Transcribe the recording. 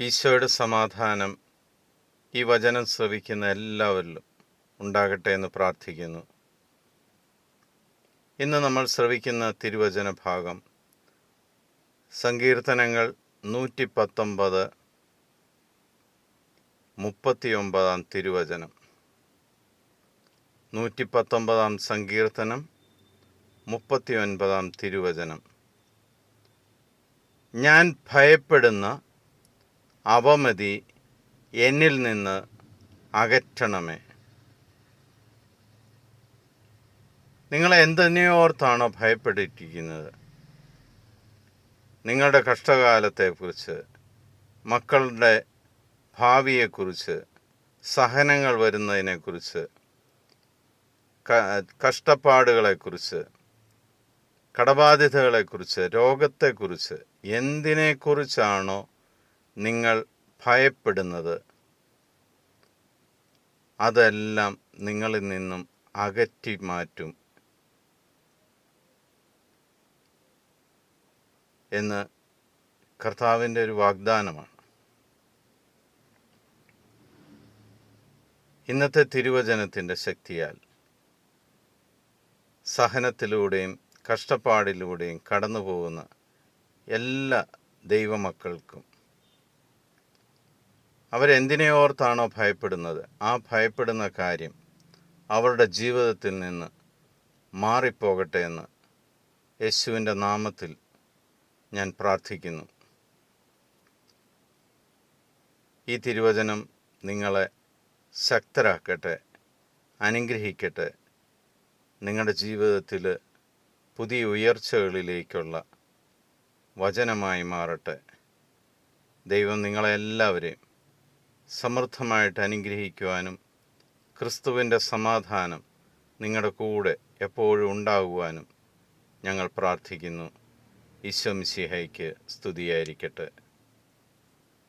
ഈശോയുടെ സമാധാനം ഈ വചനം ശ്രവിക്കുന്ന എല്ലാവരിലും ഉണ്ടാകട്ടെ എന്ന് പ്രാർത്ഥിക്കുന്നു. ഇന്ന് നമ്മൾ ശ്രവിക്കുന്ന തിരുവചന ഭാഗം സങ്കീർത്തനങ്ങൾ 119 39 തിരുവചനം. 119 സങ്കീർത്തനം 39 തിരുവചനം. ഞാൻ ഭയപ്പെടുന്ന അവമതി എന്നിൽ നിന്ന് അകറ്റണമേ. നിങ്ങൾ എന്തിനെയോർത്താണോ ഭയപ്പെട്ടിരിക്കുന്നത്? നിങ്ങളുടെ കഷ്ടകാലത്തെക്കുറിച്ച്, മക്കളുടെ ഭാവിയെക്കുറിച്ച്, സഹനങ്ങൾ വരുന്നതിനെക്കുറിച്ച്, കഷ്ടപ്പാടുകളെക്കുറിച്ച്, കടബാധ്യതകളെക്കുറിച്ച്, രോഗത്തെക്കുറിച്ച്, എന്തിനെക്കുറിച്ചാണോ നിങ്ങൾ ഭയപ്പെടുന്നത്, അതെല്ലാം നിങ്ങളിൽ നിന്നും അകറ്റി മാറ്റും എന്ന് കർത്താവിൻ്റെ ഒരു വാഗ്ദാനമാണ്. ഇന്നത്തെ തിരുവചനത്തിൻ്റെ ശക്തിയാൽ സഹനത്തിലൂടെയും കഷ്ടപ്പാടിലൂടെയും കടന്നു പോകുന്ന എല്ലാ ദൈവമക്കൾക്കും അവരെന്തിനെയോർത്താണോ ഭയപ്പെടുന്നത്, ആ ഭയപ്പെടുന്ന കാര്യം അവരുടെ ജീവിതത്തിൽ നിന്ന് മാറിപ്പോകട്ടെ എന്ന് യേശുവിൻ്റെ നാമത്തിൽ ഞാൻ പ്രാർത്ഥിക്കുന്നു. ഈ തിരുവചനം നിങ്ങളെ ശക്തരാക്കട്ടെ, അനുഗ്രഹിക്കട്ടെ, നിങ്ങളുടെ ജീവിതത്തിൽ പുതിയ ഉയർച്ചകളിലേക്കുള്ള വചനമായി മാറട്ടെ. ദൈവം നിങ്ങളെല്ലാവരെയും സമൃദ്ധമായിട്ട് അനുഗ്രഹിക്കുവാനും ക്രിസ്തുവിൻ്റെ സമാധാനം നിങ്ങളുടെ കൂടെ എപ്പോഴും ഉണ്ടാകുവാനും ഞങ്ങൾ പ്രാർത്ഥിക്കുന്നു. ഈശോ മിശിഹായ്ക്ക് സ്തുതിയായിരിക്കട്ടെ.